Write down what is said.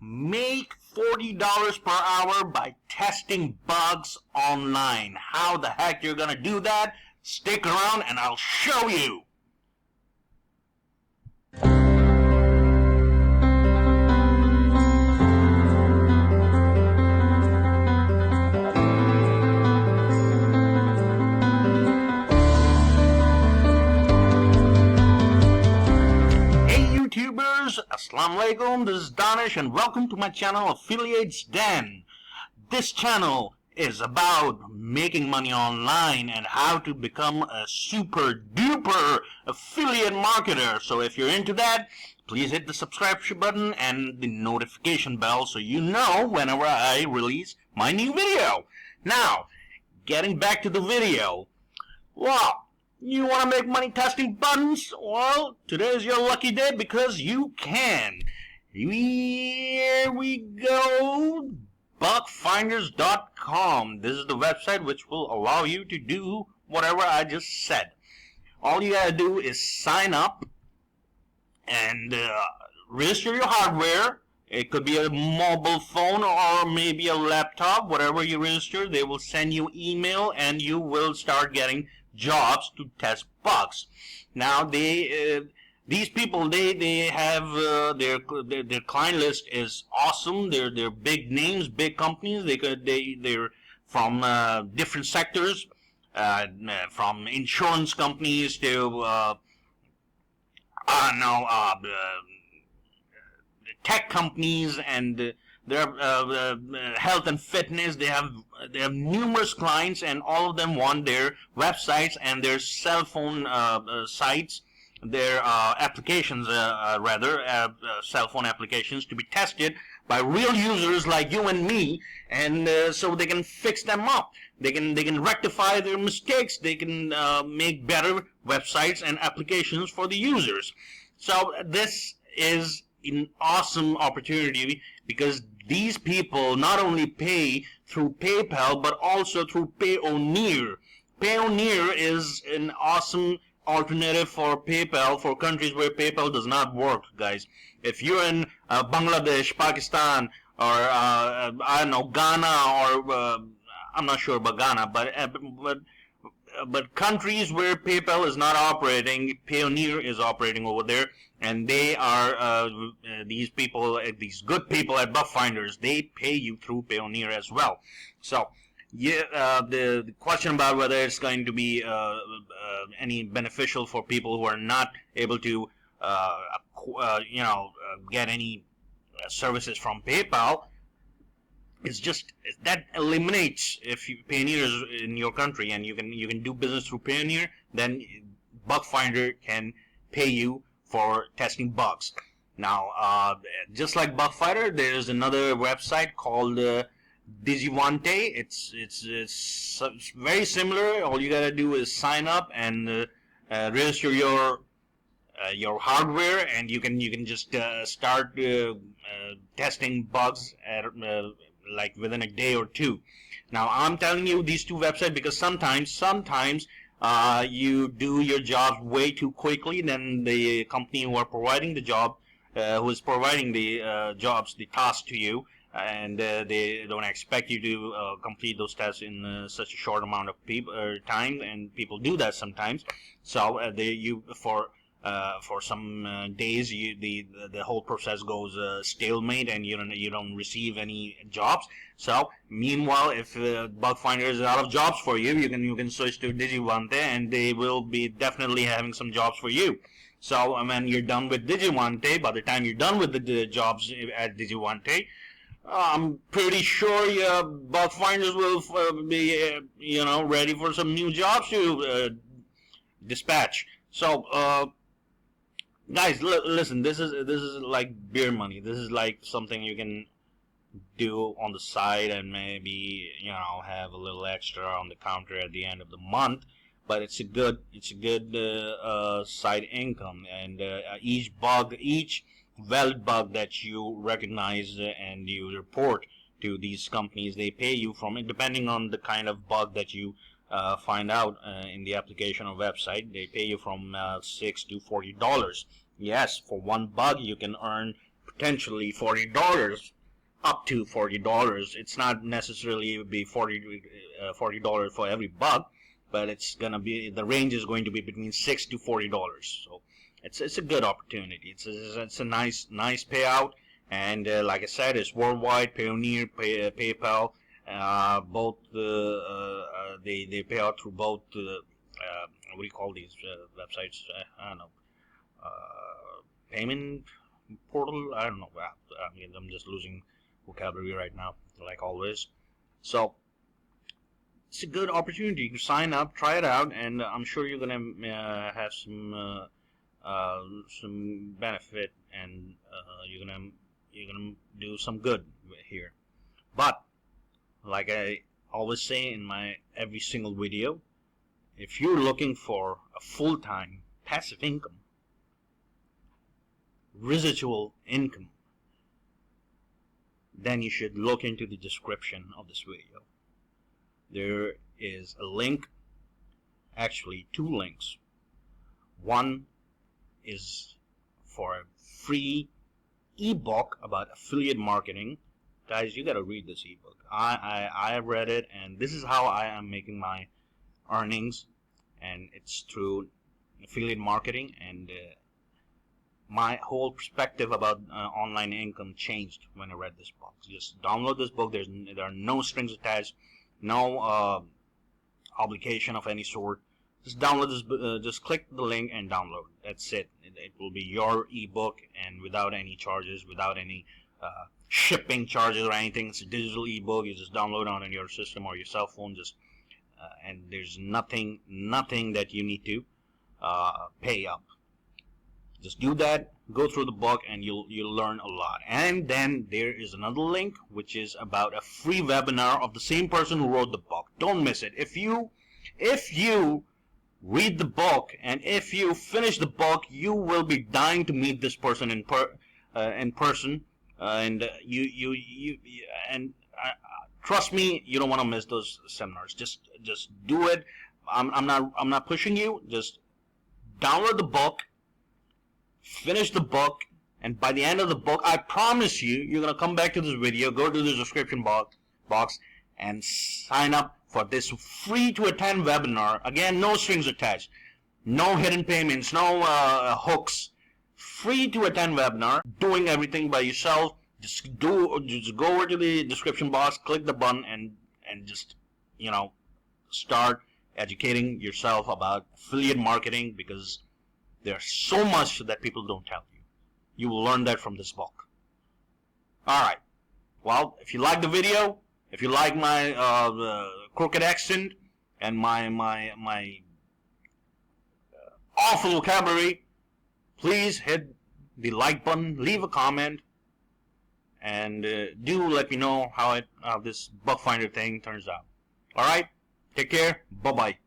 Make $40 per hour by testing bugs online. How the heck you're gonna do that? Stick around and I'll show you. Assalamu alaikum, this is Danish and welcome to my channel Affiliates Den. This channel is about making money online and how to become a super duper affiliate marketer. So if you're into that, please hit the subscription button and the notification bell so you know whenever I release my new video. Now, getting back to the video. Wow. You want to make money testing buttons? Well, today is your lucky day because you can. Here we go. Bugfinders.com. This is the website which will allow you to do whatever I just said. All you gotta do is sign up and register your hardware. It could be a mobile phone or maybe a laptop. Whatever you register, they will send you email and you will start getting jobs to test bugs. Now these people they have their client list is awesome. They're big names, big companies. They're from different sectors, from insurance companies to I don't know tech companies, and their health and fitness. They have numerous clients, and all of them want their websites and their cell phone sites, their applications, cell phone applications, to be tested by real users like you and me, and so they can fix them up. They can rectify their mistakes. They can make better websites and applications for the users. So this is an awesome opportunity because these people not only pay through PayPal but also through Payoneer. Payoneer is an awesome alternative for PayPal for countries where PayPal does not work, guys. If you're in Bangladesh, Pakistan, or I don't know, Ghana, or I'm not sure about Ghana, but countries where PayPal is not operating, Payoneer is operating over there, and they are these people, these good people at Bugfinders. They pay you through Payoneer as well. So, yeah, the question about whether it's going to be any beneficial for people who are not able to, get any services from PayPal. It's just that eliminates, if Payoneer is in your country and you can do business through Payoneer, then Bugfinder can pay you for testing bugs. Now, just like Bugfinder, there is another website called Digivante. It's very similar. All you gotta do is sign up and register your hardware, and you can just start testing bugs at like within a day or two. Now I'm telling you these two websites because sometimes you do your jobs way too quickly than the company who are providing the job, who is providing the jobs, the task to you, and they don't expect you to complete those tests in such a short amount of time, and people do that sometimes. So for some days, the whole process goes stalemate, and you don't receive any jobs. So meanwhile, if Bugfinder is out of jobs for you, you can switch to Digivante, and they will be definitely having some jobs for you. So when you're done with Digivante, by the time you're done with the jobs at Digivante, I'm pretty sure your Bugfinders will be ready for some new jobs to dispatch. So guys, listen, this is like beer money. This is like something you can do on the side and maybe have a little extra on the counter at the end of the month. But it's a good side income, and each valid bug that you recognize and you report to these companies, they pay you from it, depending on the kind of bug that you find out in the application or website. They pay you from $6 to $40. Yes, for one bug you can earn potentially $40, up to $40. It's not necessarily be $40 for every buck, but it's gonna be, the range is going to be between $6 to $40. So it's a good opportunity. It's a nice payout, and like I said, it's worldwide. Payoneer, PayPal, both they pay out through both what do you call these websites? I don't know. Payment portal. I don't know. I mean, I'm just losing vocabulary right now, like always. So it's a good opportunity. You can sign up, try it out, and I'm sure you're gonna have some benefit, and you're gonna do some good here. But like I always say in my every single video, if you're looking for a full-time passive income, residual income, then you should look into the description of this video. There is a link, actually 2 links. One is for a free ebook about affiliate marketing. Guys, you gotta read this ebook. I read it, and this is how I am making my earnings, and it's through affiliate marketing, and my whole perspective about online income changed when I read this book. Just download this book. There are no strings attached, no obligation of any sort. Just download this. Just click the link and download. That's it. It will be your ebook, and without any charges, without any shipping charges or anything. It's a digital ebook. You just download it on your system or your cell phone. Just and there's nothing that you need to pay up. Just do that, go through the book, and you'll learn a lot. And then there is another link, which is about a free webinar of the same person who wrote the book. Don't miss it. If you read the book, and if you finish the book, you will be dying to meet this person in person. Trust me, you don't want to miss those seminars. Just do it. I'm not pushing you. Just download the book, finish the book, and by the end of the book, I promise you, you're gonna come back to this video, go to the description box, and sign up for this free to attend webinar. Again, no strings attached, no hidden payments, no hooks. Free to attend webinar, doing everything by yourself. Just go over to the description box, click the button, and just start educating yourself about affiliate marketing, because there's so much that people don't tell you. You will learn that from this book. Alright. Well, if you like the video, if you like my crooked accent and my awful vocabulary, please hit the like button, leave a comment, and do let me know how this book finder thing turns out. Alright? Take care. Bye-bye.